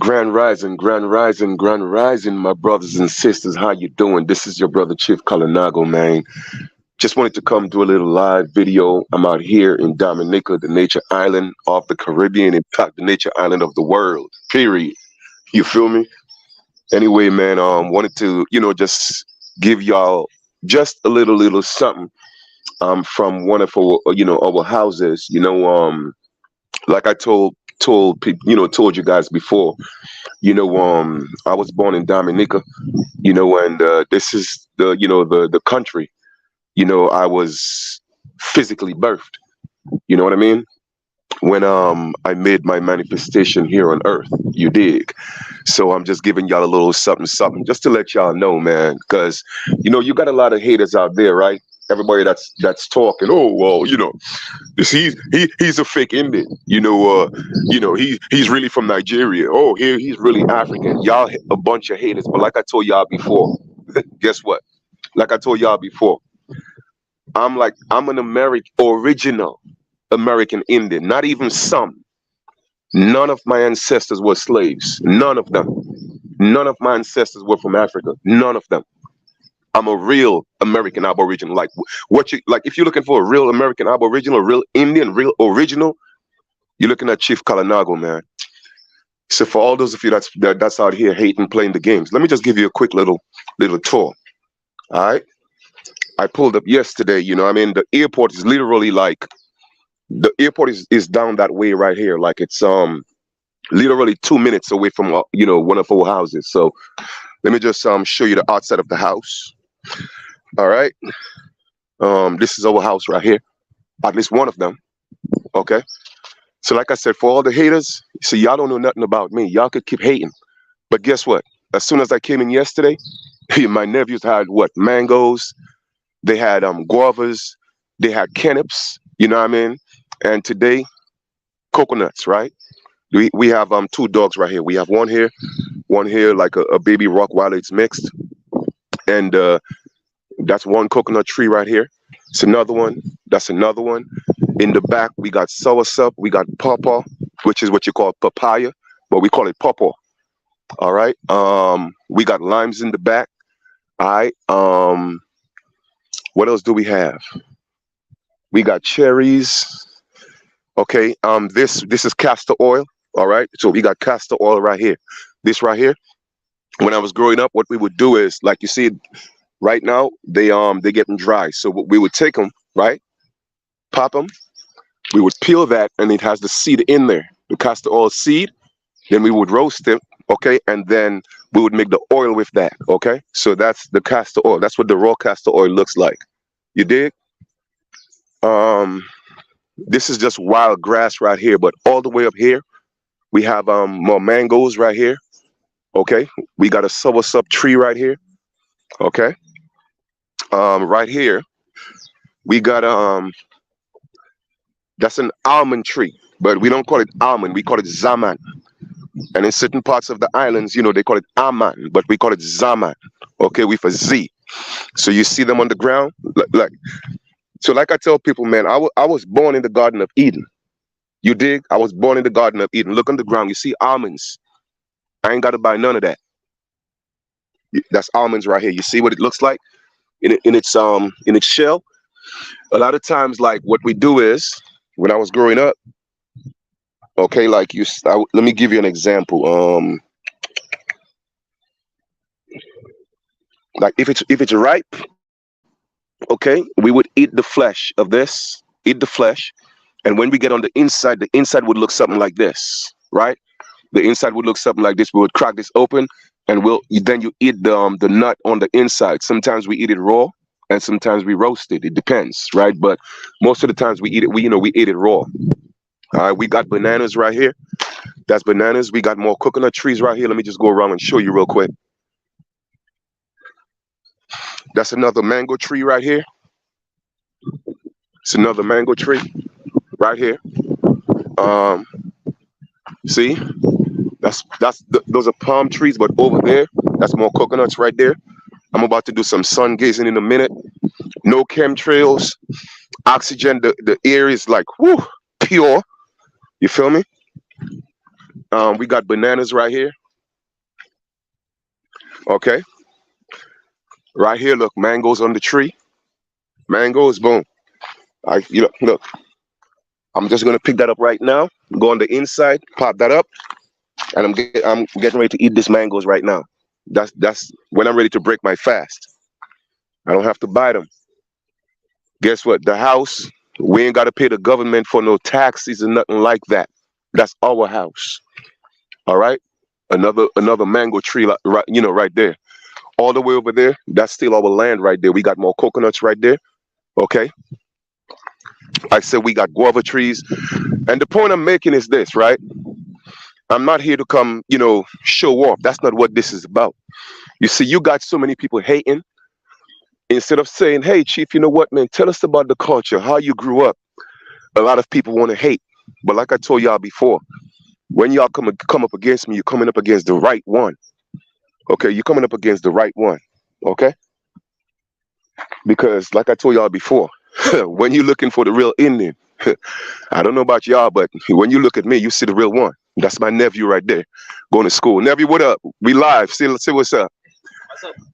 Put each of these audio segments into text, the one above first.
Grand Rising, Grand Rising, Grand Rising, my brothers and sisters. How you doing? This is your brother Chief Kalinago, man. Just wanted to come do a little live video. I'm out here in Dominica, the nature island of the Caribbean, in fact, the nature island of the world. Period. You feel me? Anyway, man, wanted to, just give y'all just a little something from one of our, our houses. Like I told people, told you guys before. I was born in Dominica, and this is the country. I was physically birthed. You know what I mean? When I made my manifestation here on earth, you dig. So I'm just giving y'all a little something just to let y'all know, man, because you got a lot of haters out there, right? Everybody that's talking, oh well, this he's a fake Indian, he's really from Nigeria. Oh, here he's really African. Y'all a bunch of haters. But like I told y'all before, guess what? Like I told y'all before, I'm an American, original American Indian. Not even some. None of my ancestors were slaves. None of them. None of my ancestors were from Africa. None of them. I'm a real American Aboriginal. Like if you're looking for a real American Aboriginal, a real Indian, real original, you're looking at Chief Kalinago, man. So for all those of you that's out here hating playing the games, let me just give you a quick little tour. All right. I pulled up yesterday. The airport is literally like the airport is down that way right here. Like it's literally 2 minutes away from one of our houses. So let me just show you the outside of the house. All right. This is our house right here. At least one of them. Okay. So like I said, for all the haters, see, y'all don't know nothing about me. Y'all could keep hating. But guess what? As soon as I came in yesterday, my nephews had what? Mangoes. They had guavas. They had cannops. You know what I mean? And today, coconuts, right? We have two dogs right here. We have one here like a baby Rottweiler. It's mixed. And that's one coconut tree right here. It's another one. That's another one. In the back, we got soursop. We got pawpaw, which is what you call papaya, but we call it pawpaw. All right. We got limes in the back. All right. What else do we have? We got cherries. Okay. This is castor oil. All right. So we got castor oil right here. This right here. When I was growing up, what we would do is, like you see, right now they're getting dry. So we would take them, right, pop them. We would peel that, and it has the seed in there, the castor oil seed. Then we would roast it, okay, and then we would make the oil with that, okay. So that's the castor oil. That's what the raw castor oil looks like. You dig? This is just wild grass right here, but all the way up here, we have more mangoes right here. Okay, we got a soursop tree right here. Okay, right here we got that's an almond tree, but we don't call it almond. We call it zaman. And in certain parts of the islands, they call it aman, but we call it zaman. Okay, with a Z. So you see them on the ground, like I tell people, man, I was born in the Garden of Eden. You dig? I was born in the Garden of Eden. Look on the ground. You see almonds. I ain't got to buy none of that. That's almonds right here. You see what it looks like in its shell. A lot of times, like what we do is, when I was growing up, okay, like let me give you an example. Like if it's ripe, okay, we would eat the flesh of this, eat the flesh, and when we get on the inside would look something like this, right? The inside would look something like this. We would crack this open, and then you eat the nut on the inside. Sometimes we eat it raw, and sometimes we roast it. It depends, right? But most of the times we eat it. We eat it raw. All right. We got bananas right here. That's bananas. We got more coconut trees right here. Let me just go around and show you real quick. That's another mango tree right here. It's another mango tree right here. See? Those are palm trees, but over there, that's more coconuts right there. I'm about to do some sun gazing in a minute. No chemtrails, oxygen. The air is like pure. You feel me? We got bananas right here. Okay, right here. Look, mangoes on the tree. Mangoes, boom. Look. I'm just gonna pick that up right now. Go on the inside, pop that up, and I'm getting ready to eat these mangoes right now. That's when I'm ready to break my fast. I don't have to buy them. Guess what? The house, we ain't gotta pay the government for no taxes and nothing like that. That's our house. All right. Another mango tree, right, right there. All the way over there, that's still our land right there. We got more coconuts right there. Okay. I said we got guava trees. And the point I'm making is this, right? I'm not here to come, show off. That's not what this is about. You see, you got so many people hating. Instead of saying, hey, Chief, you know what, man, tell us about the culture, how you grew up. A lot of people want to hate. But like I told y'all before, when y'all come up against me, you're coming up against the right one. Okay, you're coming up against the right one. Okay? Because like I told y'all before, when you're looking for the real Indian, I don't know about y'all, but when you look at me, you see the real one. That's my nephew right there, going to school. Nephew, what up? We live. See what's up. What's up?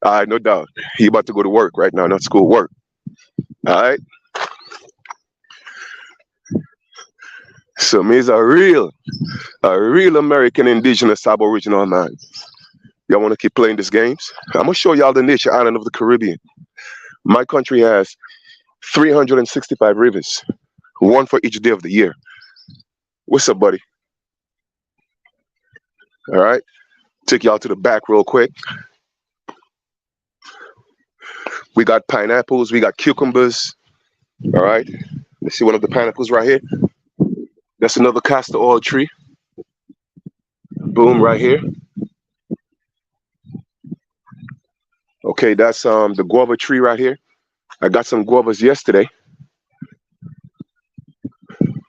All right, no doubt. He about to go to work right now, not school, work. All right. So me's a real American indigenous aboriginal man. Y'all want to keep playing these games? I'm gonna show y'all the nature island of the Caribbean. My country has 365 rivers, one for each day of the year. What's up, buddy? All right. Take y'all to the back real quick. We got pineapples, we got cucumbers. All right. Let's see one of the pineapples right here. That's another castor oil tree. Boom, right here. Okay, that's the guava tree right here. I got some guavas yesterday.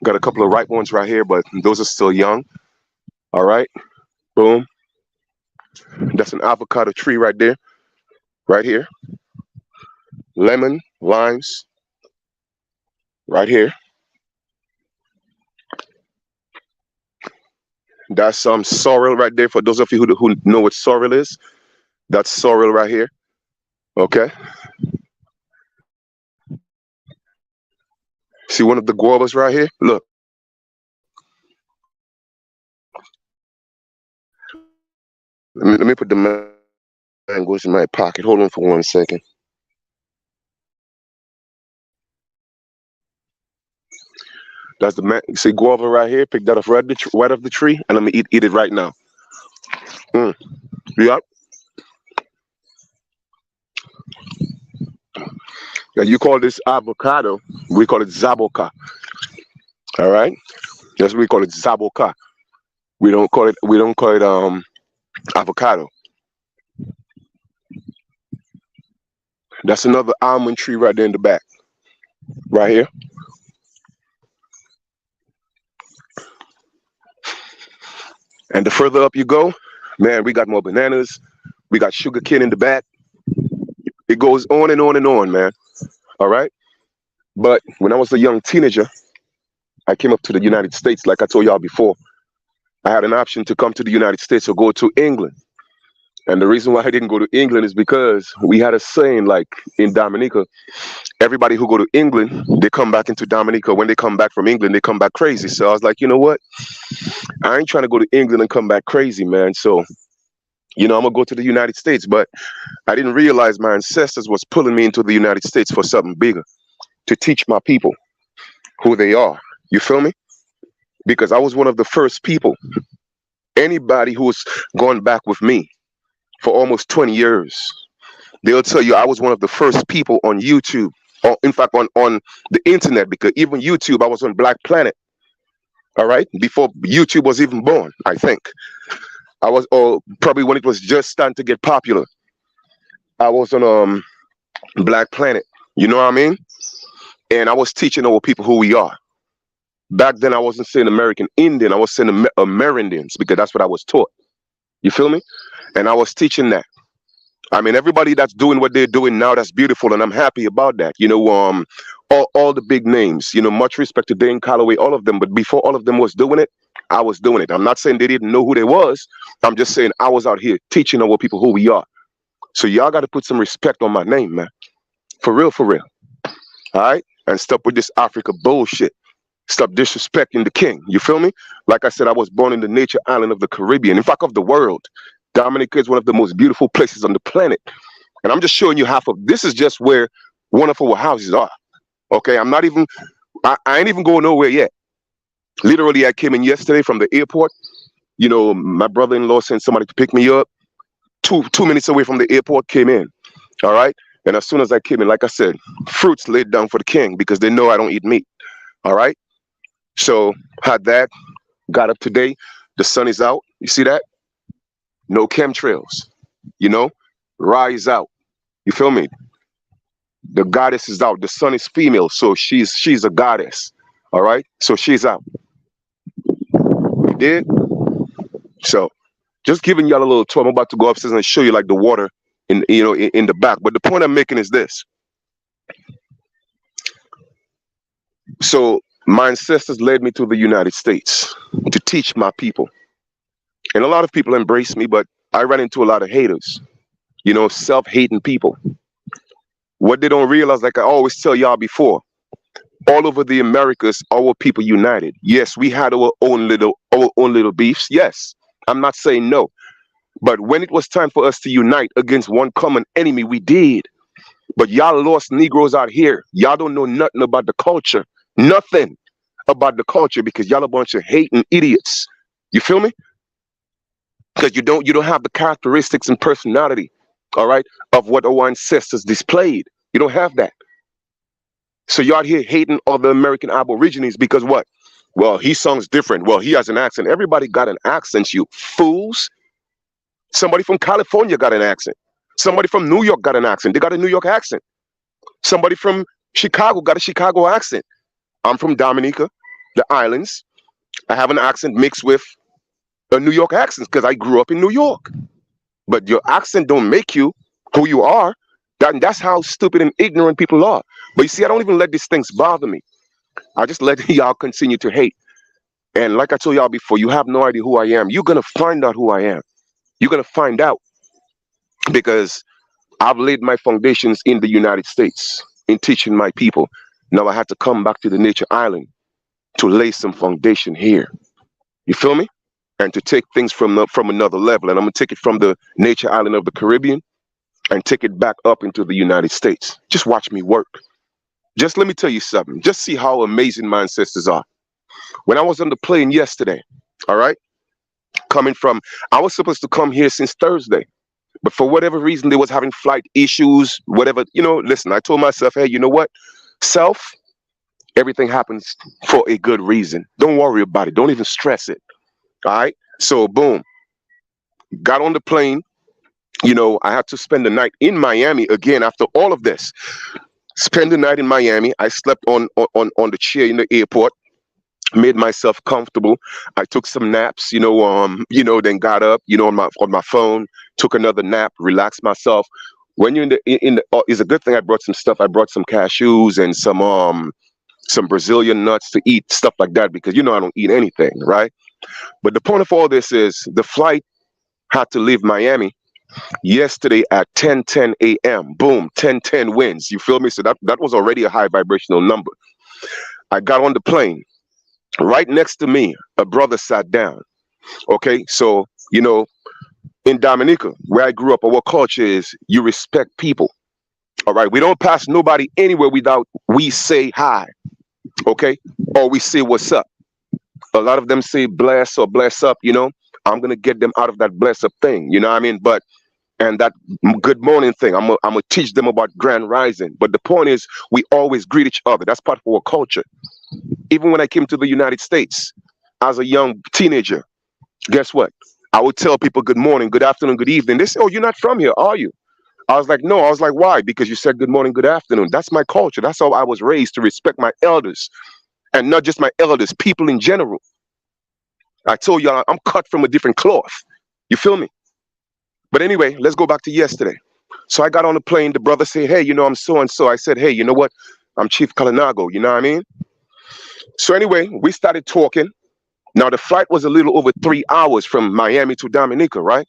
Got a couple of ripe ones right here, but those are still young. All right. Boom. That's an avocado tree right there. Right here. Lemon, limes. Right here. That's some sorrel right there. For those of you who know what sorrel is, that's sorrel right here. Okay. See one of the guavas right here? Look. Let me put the mangoes in my pocket. Hold on for 1 second. That's the man. See guava right here. Pick that off right off the tree, and let me eat it right now. Yep. Now you call this avocado. We call it zaboka. All right. That's what we call it, zaboka. We don't call it avocado. That's another almond tree right there in the back. Right here. And the further up you go, man, we got more bananas. We got sugar cane in the back. It goes on and on and on, man. All right. But when I was a young teenager, I came up to the United States, like I told y'all before. I had an option to come to the United States or go to England. And the reason why I didn't go to England is because we had a saying, like in Dominica, everybody who go to England, they come back into Dominica. When they come back from England, they come back crazy. So I was like, you know what? I ain't trying to go to England and come back crazy, man. So, I'm gonna go to the United States. But I didn't realize my ancestors was pulling me into the United States for something bigger, to teach my people who they are. You feel me? Because I was one of the first people. Anybody who was going back with me for almost 20 years, they'll tell you I was one of the first people on YouTube, or in fact on the internet, because even YouTube, I was on Black Planet. All right, before YouTube was even born, I think. I was, or probably when it was just starting to get popular, I was on Black Planet. You know what I mean? And I was teaching our people who we are. Back then, I wasn't saying American Indian. I was saying Amerindians, because that's what I was taught. You feel me? And I was teaching that. I mean, everybody that's doing what they're doing now, that's beautiful, and I'm happy about that. All the big names. Much respect to Dane Calloway, all of them. But before all of them was doing it, I was doing it. I'm not saying they didn't know who they was. I'm just saying I was out here teaching our people who we are. So y'all got to put some respect on my name, man. For real, for real. All right? And stop with this Africa bullshit. Stop disrespecting the king. You feel me? Like I said, I was born in the nature island of the Caribbean. In fact, of the world. Dominica is one of the most beautiful places on the planet. And I'm just showing you half of this is just where one of our houses are. Okay, I'm not even I ain't even going nowhere yet. Literally, I came in yesterday from the airport. You know, my brother-in-law sent somebody to pick me up. Two minutes away from the airport, came in. All right. And as soon as I came in, like I said, fruits laid down for the king because they know I don't eat meat. All right. So had that, got up today. The sun is out. You see that? No chemtrails. You know, rise out. You feel me? The goddess is out. The sun is female, so she's a goddess. All right. So she's out. You did. So just giving y'all a little tour. I'm about to go upstairs and show you like the water in in the back. But the point I'm making is this. So my ancestors led me to the United States to teach my people. And a lot of people embrace me, but I ran into a lot of haters, you know, self-hating people. What they don't realize, like I always tell y'all before, all over the Americas, our people united. Yes, we had our own little beefs. Yes, I'm not saying no. But when it was time for us to unite against one common enemy, we did. But y'all lost Negroes out here. Y'all don't know nothing about the culture. Nothing about the culture because y'all a bunch of hating idiots. You feel me? Because you don't have the characteristics and personality, all right, of what our ancestors displayed. You don't have that. So you out here hating other American Aborigines because what? Well, he sounds different. Well, he has an accent. Everybody got an accent, you fools. Somebody from California got an accent. Somebody from New York got an accent. They got a New York accent. Somebody from Chicago got a Chicago accent. I'm from Dominica, the islands. I have an accent mixed with a New York accent because I grew up in New York. But your accent don't make you who you are. That's how stupid and ignorant people are. But you see, I don't even let these things bother me. I just let y'all continue to hate. And like I told y'all before, you have no idea who I am. You're going to find out who I am. You're going to find out because I've laid my foundations in the United States in teaching my people. Now I had to come back to the nature island to lay some foundation here. You feel me? And to take things from another level. And I'm going to take it from the nature island of the Caribbean and take it back up into the United States. Just watch me work. Just let me tell you something. Just see how amazing my ancestors are. When I was on the plane yesterday, all right, I was supposed to come here since Thursday. But for whatever reason, they was having flight issues, whatever, listen, I told myself, hey, you know what? Self, everything happens for a good reason. Don't worry about it. Don't even stress it. All right. So boom, got on the plane. I had to spend the night in Miami again after all of this. Spend the night in Miami. I slept on the chair in the airport, made myself comfortable. I took some naps, then got up, on my phone, took another nap, relaxed myself. When you're it's a good thing I brought some stuff. I brought some cashews and some Brazilian nuts to eat, stuff like that, because I don't eat anything, right? But the point of all this is the flight had to leave Miami yesterday at 10:10 a.m. Boom, 10:10 winds. You feel me? So that was already a high vibrational number. I got on the plane. Right next to me, a brother sat down. Okay, so in Dominica, where I grew up, our culture is you respect people. All right, we don't pass nobody anywhere without we say hi. Okay, or we say what's up. A lot of them say bless or bless up. I'm gonna get them out of that bless up thing. You know what I mean? And that good morning thing, I'm gonna teach them about grand rising. But the point is, we always greet each other. That's part of our culture. Even when I came to the United States as a young teenager, guess what? I would tell people good morning, good afternoon, good evening. They say, oh, you're not from here, are you? I was like, no. I was like, why? Because you said good morning, good afternoon. That's my culture. That's how I was raised, to respect my elders. And not just my elders, people in general. I told y'all I'm cut from a different cloth. You feel me? But anyway, let's go back to yesterday. So I got on the plane. The brother said, hey, I'm so-and-so. I said, hey, you know what? I'm Chief Kalinago. You know what I mean? So anyway, we started talking. Now, the flight was a little over 3 hours from Miami to Dominica, right?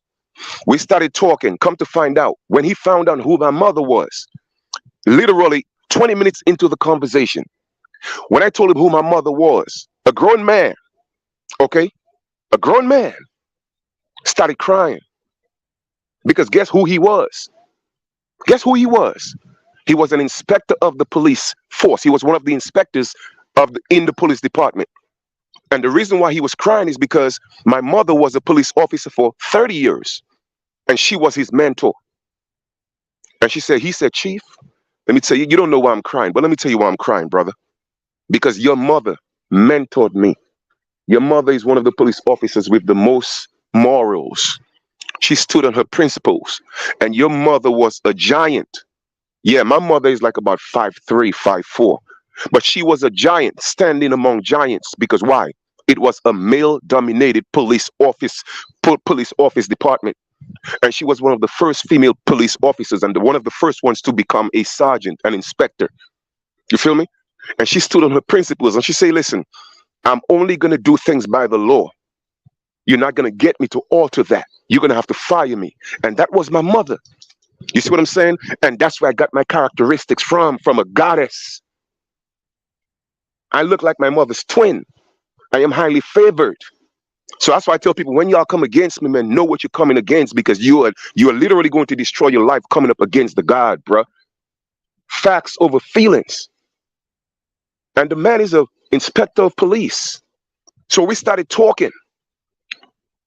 We started talking. Come to find out, when he found out who my mother was, literally 20 minutes into the conversation, when I told him who my mother was, a grown man, okay, a grown man started crying because guess who he was? Guess who he was? He was an inspector of the police force. He was one of the inspectors in the police department. And the reason why he was crying is because my mother was a police officer for 30 years and she was his mentor. And he said, Chief, let me tell you, you don't know why I'm crying, but let me tell you why I'm crying, brother. Because your mother mentored me. Your mother is one of the police officers with the most morals. She stood on her principles. And your mother was a giant. Yeah, my mother is like about 5'3", 5'4". But she was a giant standing among giants because why? It was a male-dominated police office department. And she was one of the first female police officers and one of the first ones to become a sergeant, an inspector. You feel me? And she stood on her principles and she said, listen, I'm only going to do things by the law. You're not going to get me to alter that. You're going to have to fire me. And that was my mother. You see what I'm saying? And that's where I got my characteristics from a goddess. I look like my mother's twin. I am highly favored. So that's why I tell people, when y'all come against me, man, know what you're coming against, because you are literally going to destroy your life coming up against the God, bruh. Facts over feelings. And the man is an inspector of police. So we started talking.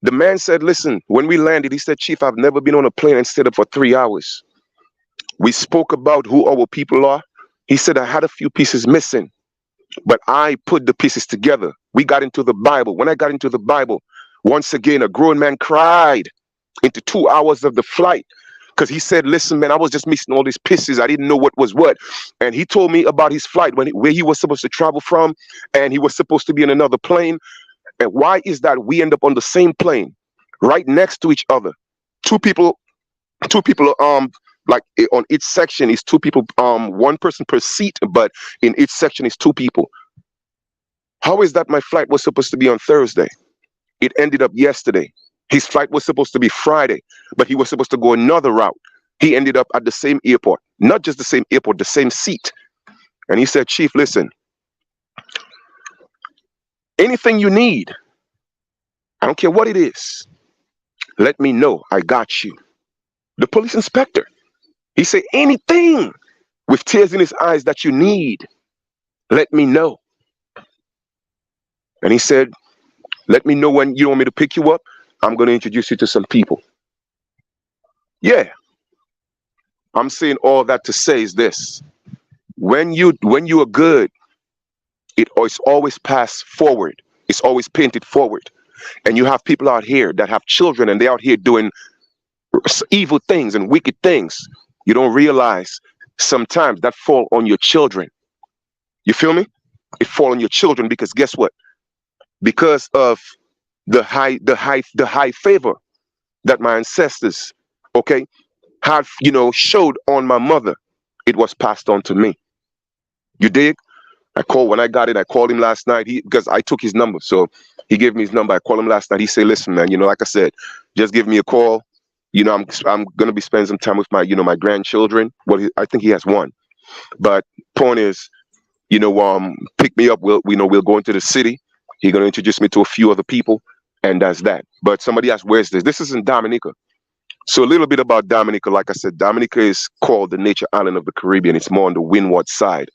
The man said, listen, when we landed, he said, Chief, I've never been on a plane and stayed up for 3 hours. We spoke about who our people are. He said, I had a few pieces missing, but I put the pieces together. We got into the Bible. When I got into the Bible, once again, a grown man cried into 2 hours of the flight because he said, listen, man, I was just missing all these pieces. I didn't know what was what. And he told me about his flight, where he was supposed to travel from, and he was supposed to be in another plane. And why is that we end up on the same plane, right next to each other? Two people, like on each section is two people, one person per seat, but in each section is two people. How is that my flight was supposed to be on Thursday? It ended up yesterday. His flight was supposed to be Friday, but he was supposed to go another route. He ended up at the same airport, not just the same airport, the same seat. And he said, Chief, listen, anything you need, I don't care what it is, let me know. I got you. The police inspector, he said, anything with tears in his eyes that you need, let me know. And he said, let me know when you want me to pick you up. I'm going to introduce you to some people. Yeah. I'm saying all that to say is this. When you are good, it's always passed forward. It's always painted forward. And you have people out here that have children and they're out here doing evil things and wicked things. You don't realize sometimes that fall on your children. You feel me? It fall on your children because guess what? Because of the high favor that my ancestors, okay, have, showed on my mother, it was passed on to me. You dig? When I got it, I called him last night. Because I took his number, so he gave me his number. I called him last night. He said, "Listen, man, like I said, just give me a call. I'm gonna be spending some time with my grandchildren. Well, I think he has one. But point is, pick me up. We'll go into the city. He's gonna introduce me to a few other people, and that's that. But somebody asked, where's this? This is in Dominica. So a little bit about Dominica. Like I said, Dominica is called the nature island of the Caribbean. It's more on the windward side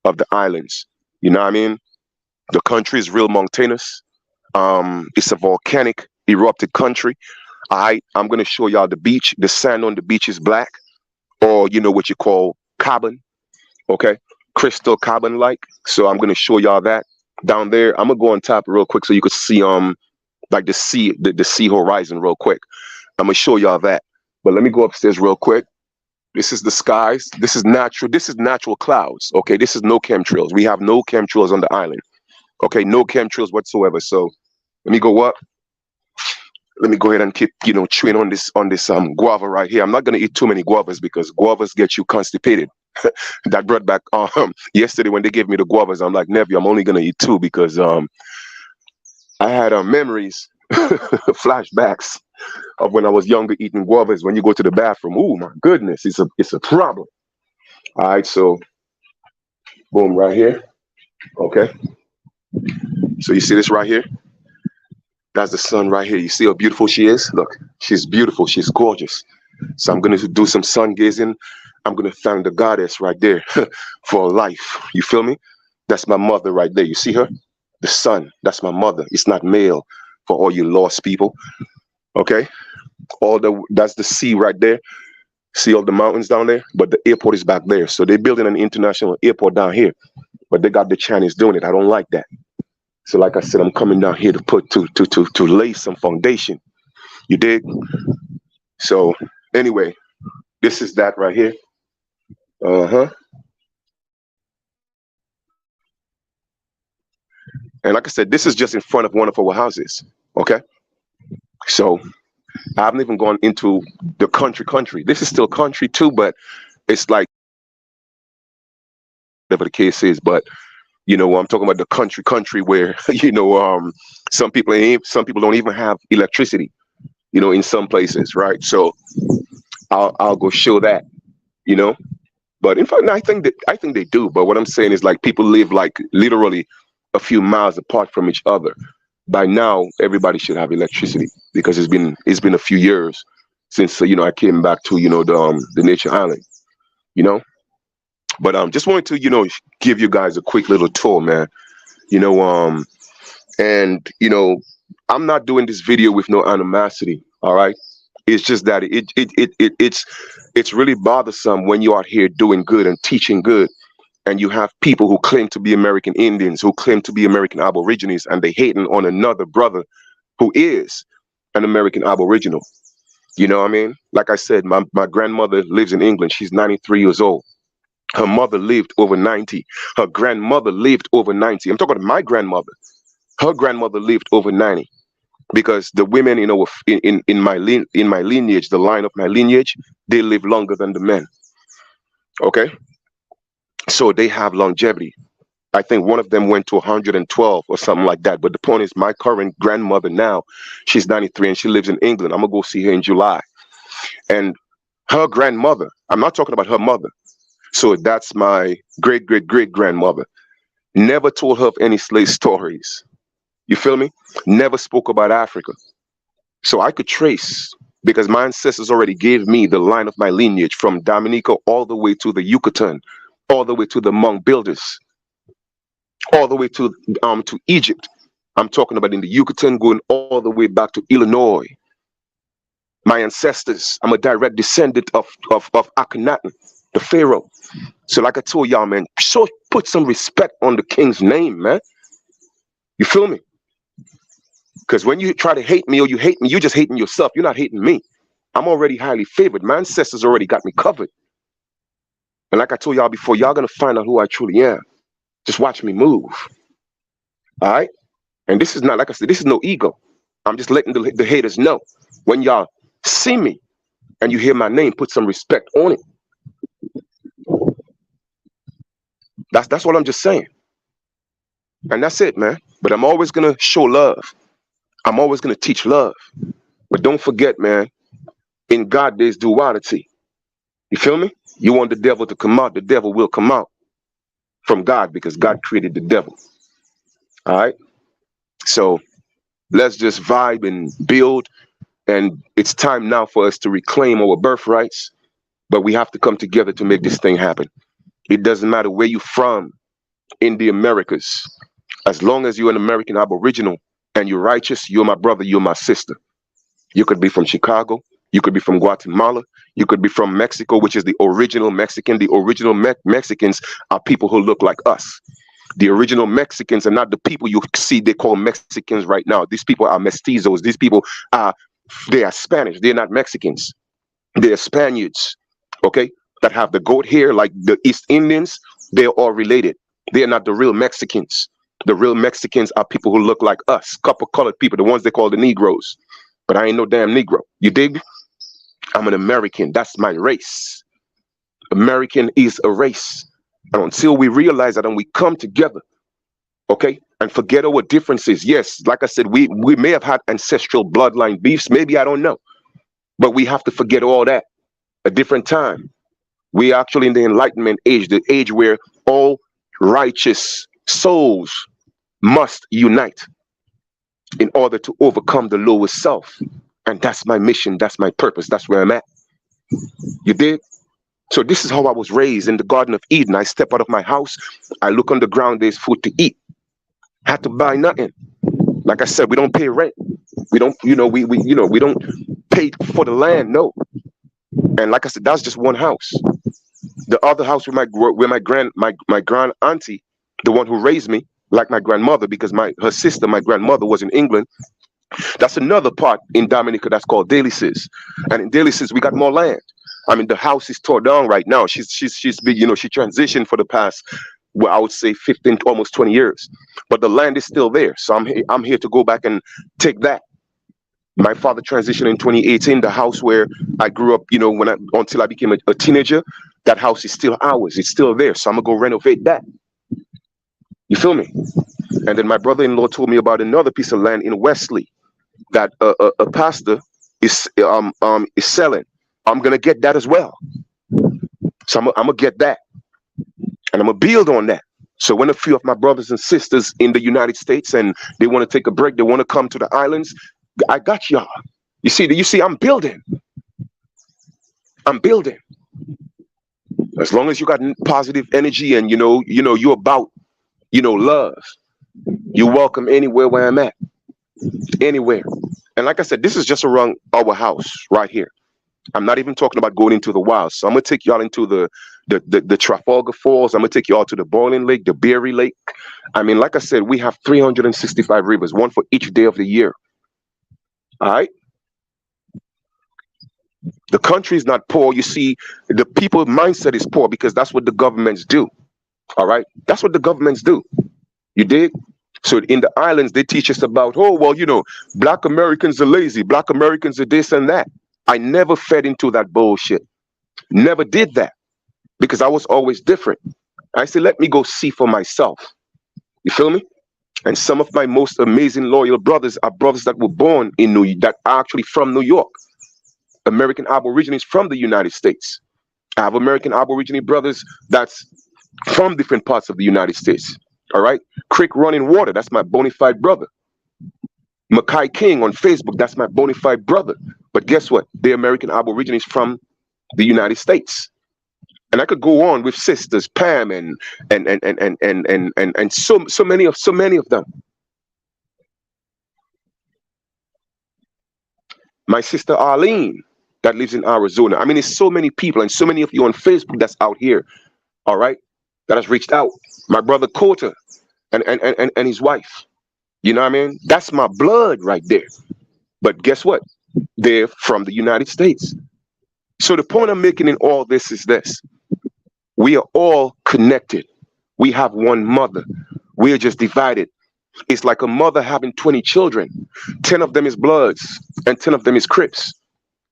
of the islands. You know what I mean? The country is real mountainous. It's a volcanic erupted country. I'm gonna show y'all the beach. The sand on the beach is black, or what you call carbon. Okay, crystal carbon like. So I'm gonna show y'all that down there. I'm gonna go on top real quick so you could see like the sea horizon real quick. I'm gonna show y'all that. But let me go upstairs real quick. This is the skies. This is natural. This is natural clouds. Okay, this is no chemtrails. We have no chemtrails on the island. Okay, no chemtrails whatsoever. So let me go up. Let me go ahead and keep chewing on this guava right here. I'm not gonna eat too many guavas because guavas get you constipated. That brought back yesterday when they gave me the guavas. I'm like, nephew, I'm only gonna eat two because I had memories, flashbacks of when I was younger eating guavas. When you go to the bathroom, oh my goodness, it's a problem. All right, so boom, right here. Okay, so you see this right here? That's the sun right here. You see how beautiful she is? Look, she's beautiful. She's gorgeous. So I'm gonna do some sun gazing. I'm gonna thank the goddess right there for life. You feel me? That's my mother right there. You see her? The sun. That's my mother. It's not male for all you lost people. Okay? All the that's the sea right there. See all the mountains down there? But the airport is back there. So they're building an international airport down here. But they got the Chinese doing it. I don't like that. So like I said, I'm coming down here to put to lay some foundation. You dig? So anyway, this is that right here. Uh-huh. And like I said, this is just in front of one of our houses. Okay. So I haven't even gone into the country. This is still country too, but it's like whatever the case is. But I'm talking about the country where some people don't even have electricity. In some places, right? So I'll go show that. You know, but in fact, I think they do. But what I'm saying is like people live like literally a few miles apart from each other. By now, everybody should have electricity because it's been a few years since I came back to the nature island. You know, but just wanted to give you guys a quick little tour, man. You know, and I'm not doing this video with no animosity. All right. It's just that it's really bothersome when you're out here doing good and teaching good, and you have people who claim to be American Indians, who claim to be American Aborigines, and they hating on another brother who is an American Aboriginal. You know what I mean? Like I said, my grandmother lives in England. She's 93 years old. Her mother lived over 90. Her grandmother lived over 90. I'm talking about my grandmother. Her grandmother lived over 90 because the women, in my lineage, the line of my lineage, they live longer than the men. Okay, so they have longevity. I think one of them went to 112 or something like that. But the point is, my current grandmother now, she's 93 and she lives in England. I'm gonna go see her in July. And her grandmother, I'm not talking about her mother. So that's my great great great grandmother. Never told her of any slave stories. You feel me? Never spoke about Africa. So I could trace because my ancestors already gave me the line of my lineage from Dominica all the way to the Yucatan, all the way to the Hmong builders, all the way to Egypt. I'm talking about in the Yucatan, going all the way back to Illinois. My ancestors, I'm a direct descendant of Akhenaten, the Pharaoh. So like I told y'all, man, so put some respect on the king's name, man. You feel me? Because when you try to hate me or you hate me, you're just hating yourself. You're not hating me. I'm already highly favored. My ancestors already got me covered. And like I told y'all before, y'all gonna find out who I truly am. Just watch me move. All right? And this is not, like I said, this is no ego. I'm just letting the haters know. When y'all see me and you hear my name, put some respect on it. That's what I'm just saying. And that's it, man. But I'm always gonna show love. I'm always gonna teach love. But don't forget, man, in God there's duality. You feel me? You want the devil to come out, the devil will come out from God because God created the devil. All right. So let's just vibe and build. And it's time now for us to reclaim our birthrights. But we have to come together to make this thing happen. It doesn't matter where you're from in the Americas. As long as you're an American Aboriginal and you're righteous, you're my brother, you're my sister. You could be from Chicago. You could be from Guatemala. You could be from Mexico, which is the original Mexican. The original Mexicans are people who look like us. The original Mexicans are not the people you see they call Mexicans right now. These people are mestizos. These people they are Spanish. They're not Mexicans. They're Spaniards, okay, that have the goat hair like the East Indians. They're all related. They're not the real Mexicans. The real Mexicans are people who look like us, copper colored people, the ones they call the Negroes. But I ain't no damn Negro. You dig? I'm an American. That's my race. American is a race. And until we realize that and we come together, okay, and forget our differences. Yes, like I said, we may have had ancestral bloodline beefs, maybe, I don't know. But we have to forget all that. A different time. We are actually in the enlightenment age, the age where all righteous souls must unite in order to overcome the lowest self. And that's my mission, that's my purpose, that's where I'm at. You dig? So this is how I was raised in the Garden of Eden. I step out of my house, I look on the ground, there's food to eat. Had to buy nothing. Like I said, we don't pay rent. We don't, we don't pay for the land, no. And like I said, that's just one house. The other house where my grand auntie, the one who raised me, like my grandmother, because her sister, my grandmother, was in England. That's another part in Dominica that's called Delices. And in Delices, we got more land. I mean, the house is torn down right now. She's been, she transitioned for the past, well, I would say 15, almost 20 years. But the land is still there. So I'm here to go back and take that. My father transitioned in 2018. The house where I grew up, until I became a teenager, that house is still ours. It's still there. So I'm gonna go renovate that. You feel me? And then my brother-in-law told me about another piece of land in Wesley that a pastor is selling. I'm gonna get that as well. So I'm gonna get that, and I'm gonna build on that. So when a few of my brothers and sisters in the United States and they want to take a break, they want to come to the islands, I got y'all. You see, I'm building. I'm building. As long as you got positive energy and you're about love, you're welcome anywhere where I'm at. Anywhere. And like I said, this is just around our house right here. I'm not even talking about going into the wild. So I'm gonna take y'all into the Trafalgar Falls. I'm gonna take y'all to the Boiling Lake, the Berry Lake. I mean, like I said, we have 365 rivers, one for each day of the year. All right. The country is not poor. You see, the people's mindset is poor because that's what the governments do. All right. That's what the governments do. You dig? So in the islands, they teach us about, oh, well, Black Americans are lazy. Black Americans are this and that. I never fed into that bullshit. Never did that because I was always different. I said, let me go see for myself. You feel me? And some of my most amazing loyal brothers are brothers that were born in that are actually from New York. American Aborigines from the United States. I have American Aborigine brothers that's from different parts of the United States. All right. Creek Running Water, that's my bona fide brother. Mackay King on Facebook, that's my bona fide brother. But guess what? They're American Aborigines from the United States. And I could go on with sisters Pam and so many of them. My sister Arlene that lives in Arizona. I mean, it's so many people and so many of you on Facebook that's out here, all right, that has reached out. My brother Coulter and his wife. You know what I mean? That's my blood right there. But guess what? They're from the United States. So the point I'm making in all this is this. We are all connected. We have one mother. We are just divided. It's like a mother having 20 children. 10 of them is Bloods and 10 of them is Crips.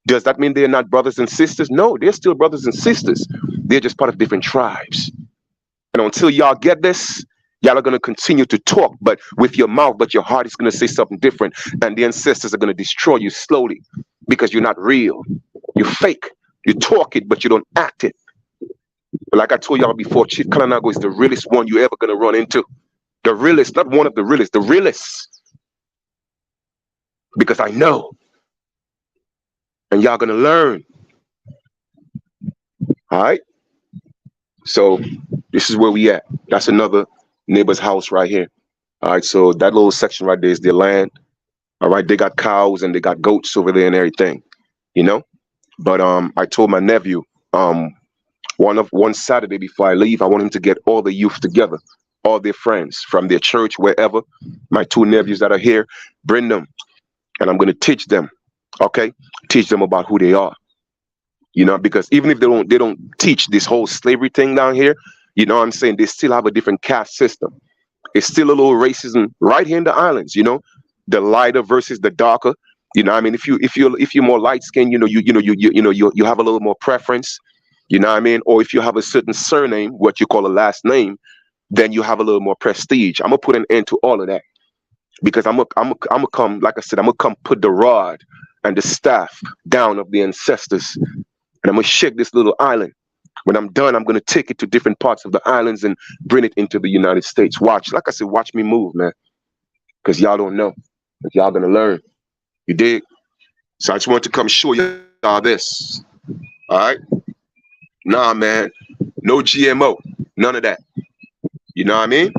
Does that mean they're not brothers and sisters? No, they're still brothers and sisters. They're just part of different tribes. And until y'all get this, y'all are going to continue to talk, but with your mouth, but your heart is going to say something different. And the ancestors are going to destroy you slowly because you're not real. You're fake. You talk it, but you don't act it. But like I told y'all before, Chief Kalinago is the realest one you're ever going to run into. The realest, not one of the realest, the realest. Because I know. And y'all going to learn. All right? So this is where we at. That's another neighbor's house right here. All right, so that little section right there is their land. All right, they got cows and they got goats over there and everything, But I told my nephew one Saturday before I leave, I want him to get all the youth together, all their friends from their church, wherever. My two nephews that are here, bring them, and I'm going to teach them. Okay, teach them about who they are. Because even if they don't teach this whole slavery thing down here, what I'm saying, they still have a different caste system. It's still a little racism right here in the islands, the lighter versus the darker. I mean, if you're more light skinned, you have a little more preference, or if you have a certain surname, what you call a last name, then you have a little more prestige. I'm gonna put an end to all of that because I'm gonna come, like I said, I'm gonna come put the rod and the staff down of the ancestors, and I'm gonna shake this little island. When I'm done, I'm gonna take it to different parts of the islands and bring it into the United States. Watch, like I said, watch me move, man, because y'all don't know, but y'all gonna learn. You dig? So I just want to come show y'all this. All right? Nah, man, no GMO, none of that. You know what I mean?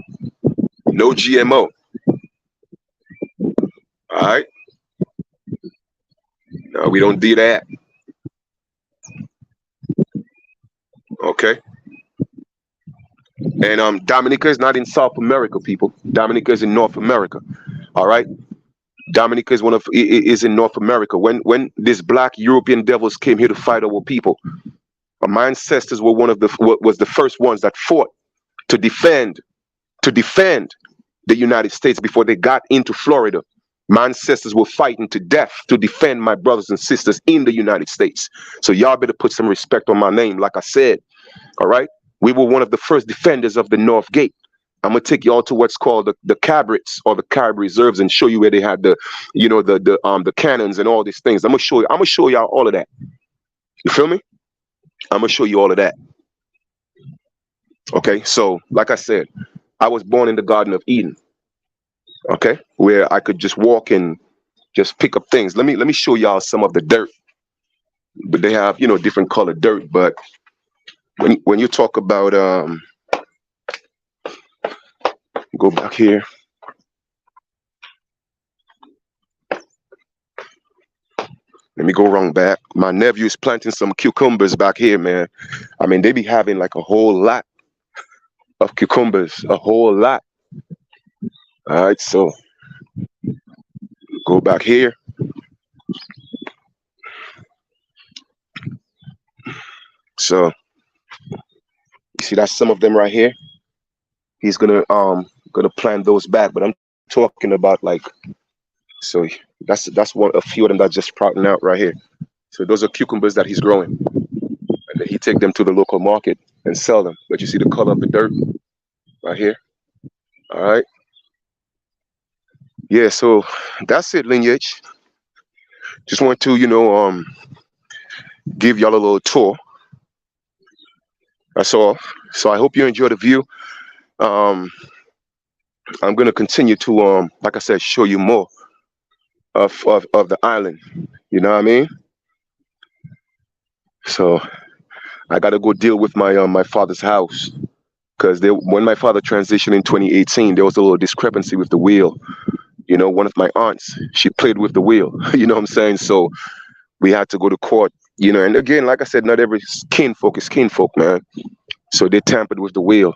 No GMO. All right? No, we don't do that. Okay? And Dominica is not in South America, people. Dominica is in North America. All right? Dominica is is in North America. When these black European devils came here to fight our people, my ancestors were was the first ones that fought to defend the United States before they got into Florida. My ancestors were fighting to death to defend my brothers and sisters in the United States. So y'all better put some respect on my name, like I said. All right, we were one of the first defenders of the North Gate. I'm gonna take y'all to what's called the Cabrits or the Carib Reserves and show you where they had the, you know, the cannons and all these things. I'm gonna show you. I'm gonna show y'all all of that. You feel me? I'm gonna show you all of that. Okay, so like I said, I was born in the Garden of Eden. Okay, where I could just walk and just pick up things. Let me show y'all some of the dirt. But they have, you know, different colored dirt. But when you talk about go back here. Let me go wrong back. My nephew is planting some cucumbers back here, man. I mean, they be having like a whole lot of cucumbers, a whole lot. All right, so go back here. So you see that's some of them right here. He's gonna plant those back, but I'm talking about like, so that's one, a few of them that's just sprouting out right here. So those are cucumbers that he's growing, and then he take them to the local market and sell them. But you see the color of the dirt right here. All right. Yeah. So that's it, lineage. Just want to, you know, give y'all a little tour. That's all. So I hope you enjoy the view. Um, I'm gonna continue to, like I said, show you more of the island. You know what I mean? So I got to go deal with my father's house because when my father transitioned in 2018, there was a little discrepancy with the will. You know, one of my aunts, she played with the wheel. You know what I'm saying? So we had to go to court. You know, and again, like I said, not every kinfolk is kinfolk, man. So they tampered with the wheel,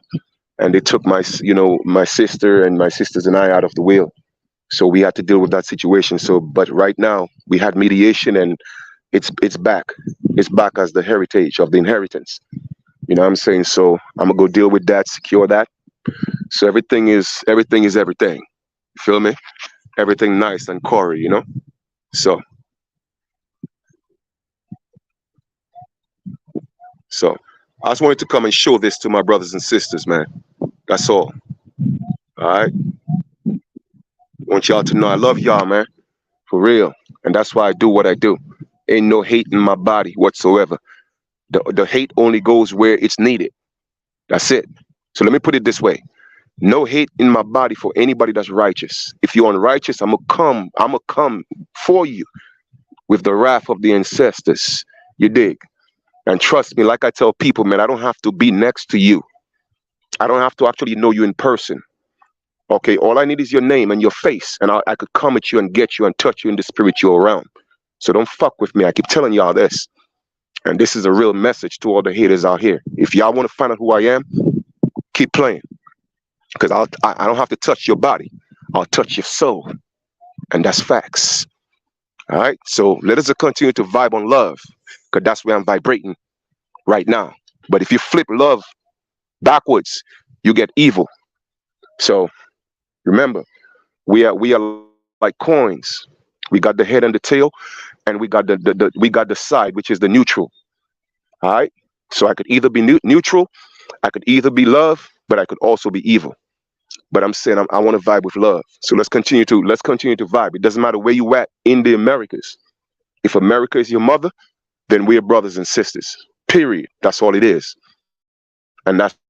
and they took my sister and my sisters and I out of the wheel. So we had to deal with that situation. So, but right now we had mediation, and it's back. It's back as the heritage of the inheritance. You know what I'm saying? So I'm gonna go deal with that, secure that. So everything is everything. You feel me? Everything nice and Corey, you know? So so I just wanted to come and show this to my brothers and sisters, man. That's all. All right. Want y'all to know I love y'all, man. For real. And that's why I do what I do. Ain't no hate in my body whatsoever. The hate only goes where it's needed. That's it. So let me put it this way. No hate in my body for anybody that's righteous. If you're unrighteous, I'm gonna come for you with the wrath of the ancestors. You dig? And trust me, like I tell people, man, I don't have to be next to you. I don't have to actually know you in person. Okay, all I need is your name and your face, and I could come at you and get you and touch you in the spiritual realm. So don't fuck with me. I keep telling y'all this. And this is a real message to all the haters out here. If y'all want to find out who I am, keep playing. Because I don't have to touch your body. I'll touch your soul. And that's facts. All right. So let us continue to vibe on love. Because that's where I'm vibrating right now. But if you flip love backwards, you get evil. So remember, we are like coins. We got the head and the tail, and we got the side, which is the neutral. All right. So I could either be neutral, I could either be love, but I could also be evil. But I'm saying I want to vibe with love. So let's continue to vibe. It doesn't matter where you at in the Americas. If America is your mother, then we're brothers and sisters. Period. That's all it is. And that's where I'm at.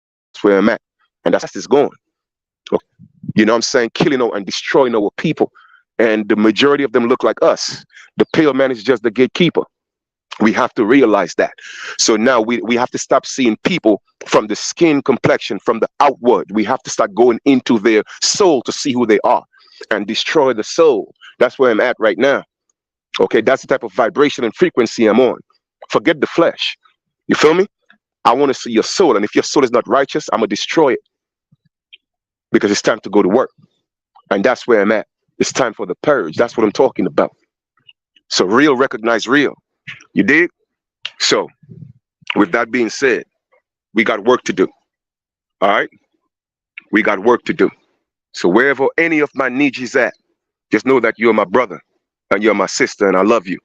So that's where I'm at. And that's it's going. Okay. You know what I'm saying? Killing and destroying our people. And the majority of them look like us. The pale man is just the gatekeeper. We have to realize that. So now we have to stop seeing people from the skin complexion, from the outward. We have to start going into their soul to see who they are and destroy the soul. That's where I'm at right now. Okay, that's the type of vibration and frequency I'm on. Forget the flesh. You feel me? I want to see your soul. And if your soul is not righteous, I'm going to destroy it because it's time to go to work. And that's where I'm at. It's time for the purge. That's what I'm talking about. So real recognize real. You dig? So with that being said, we got work to do. All right? We got work to do. So wherever any of my Nijis at, just know that you're my brother and you're my sister and I love you.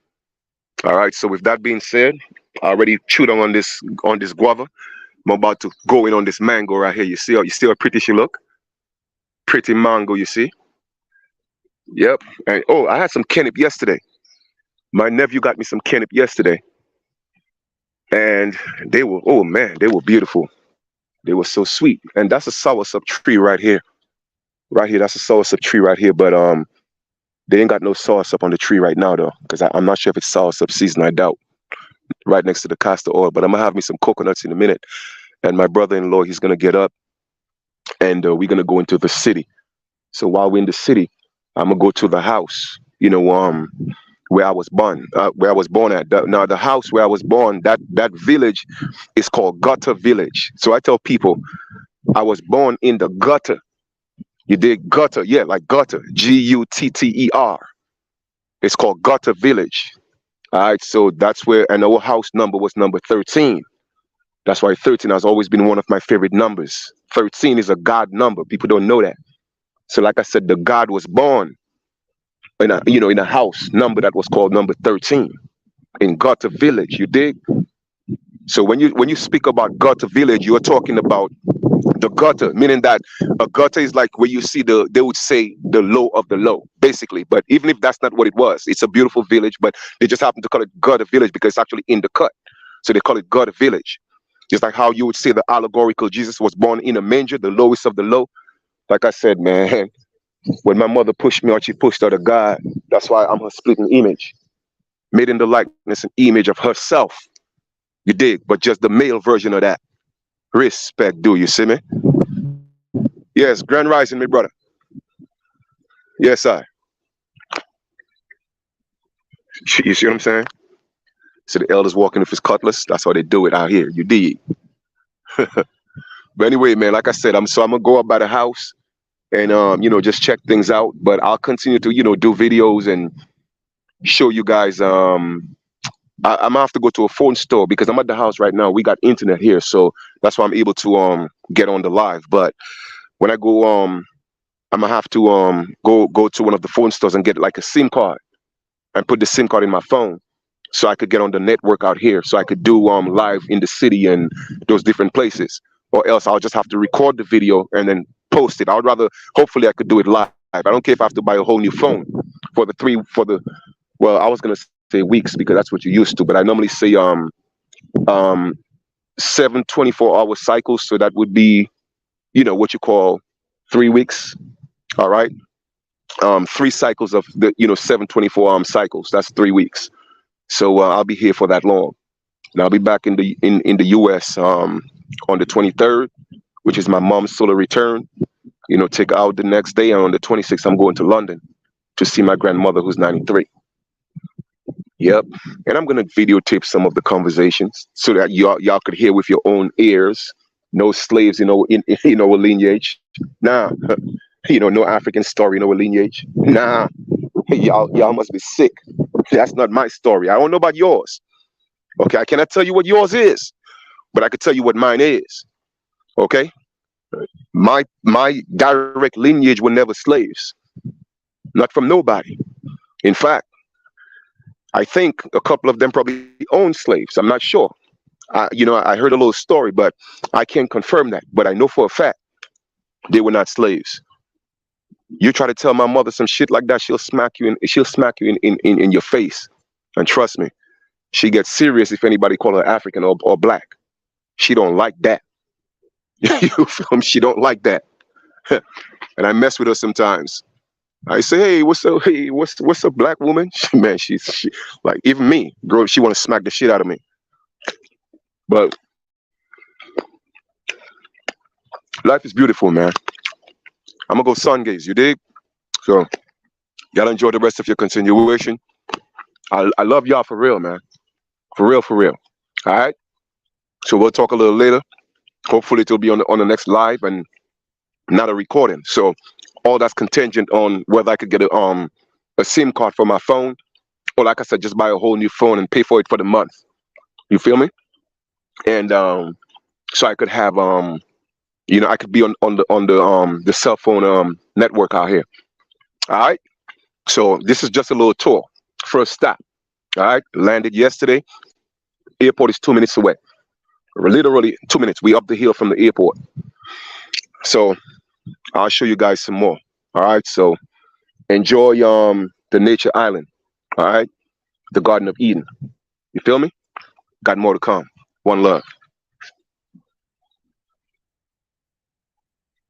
All right. So with that being said, I already chewed on this guava. I'm about to go in on this mango right here. You see how pretty she look? Pretty mango, you see? Yep. And oh, I had some kennip yesterday. My nephew got me some kennip yesterday. And they were, oh man, they were beautiful. They were so sweet. And that's a soursop tree right here. Right here, that's a soursop tree right here. But they ain't got no soursop on the tree right now though, because I'm not sure if it's soursop season. I doubt. Right next to the castor oil. But I'm gonna have me some coconuts in a minute. And my brother-in-law, he's gonna get up, and we're gonna go into the city. So while we're in the city, I'm gonna go to the house. Where I was born. Where I was born at. Now the house where I was born, that village is called Gutter Village. So I tell people I was born in the gutter. You dig gutter? Yeah, like gutter. Gutter. It's called Gutter Village. All right, so that's where, and our house number was number 13. That's why 13 has always been one of my favorite numbers. 13 is a God number. People don't know that. So, like I said, the God was born in a house number that was called number 13 in Gutter Village. You dig? So when you speak about Gutter Village, you are talking about the gutter, meaning that a gutter is like where you see they would say the low of the low, basically. But even if that's not what it was, it's a beautiful village, but they just happen to call it Gutter Village because it's actually in the cut. So they call it Gutter Village. Just like how you would say the allegorical Jesus was born in a manger, the lowest of the low. Like I said, man, when my mother pushed me out, she pushed out a God. That's why I'm her splitting image, made in the likeness and image of herself. You dig? But just the male version of that. Respect, do you see me? Yes, Grand Rising, my brother. Yes, I. You see what I'm saying? So the elders walking with his cutlass. That's how they do it out here. You dig? But anyway, man, like I said, I'm gonna go up by the house and just check things out. But I'll continue to do videos and show you guys. I'm gonna have to go to a phone store because I'm at the house right now. We got internet here, so that's why I'm able to get on the live. But when I go I'm gonna have to go to one of the phone stores and get like a SIM card and put the SIM card in my phone so I could get on the network out here, so I could do live in the city and those different places. Or else I'll just have to record the video and then post it. I would rather, hopefully I could do it live. I don't care if I have to buy a whole new phone well, I was gonna say weeks because that's what you used to, but I normally say um 7 24-hour cycles, so that would be what you call 3 weeks. All right. Three cycles of the 7 24 cycles. That's 3 weeks. So I'll be here for that long, and I'll be back in the US on the 23rd, which is my mom's solar return. Take out the next day, and on the 26th I'm going to London to see my grandmother who's 93. Yep. And I'm gonna videotape some of the conversations so that y'all could hear with your own ears. No slaves, in our lineage. Nah. No African story in our lineage. Nah. Y'all must be sick. That's not my story. I don't know about yours. Okay, I cannot tell you what yours is, but I can tell you what mine is. Okay, my direct lineage were never slaves, not from nobody. In fact, I think a couple of them probably owned slaves. I'm not sure. I heard a little story, but I can't confirm that. But I know for a fact they were not slaves. You try to tell my mother some shit like that, she'll smack you in your face. And trust me, she gets serious if anybody call her African or black. She don't like that. You feel me? She don't like that. And I mess with her sometimes. I say, hey, what's a black woman? Man, she like even me, girl, she wanna smack the shit out of me. But life is beautiful, man. I'm gonna go sun gaze, you dig? So y'all enjoy the rest of your continuation. I love y'all for real, man. For real, for real. All right. So we'll talk a little later. Hopefully it'll be on the next live and not a recording. So all that's contingent on whether I could get a SIM card for my phone, or like I said, just buy a whole new phone and pay for it for the month. You feel me? And so I could have I could be on the cell phone network out here. All right. So this is just a little tour. First stop. All right. Landed yesterday. Airport is 2 minutes away. Literally 2 minutes. We up the hill from the airport. So I'll show you guys some more. All right. So enjoy the nature island. All right. The Garden of Eden. You feel me? Got more to come. One love.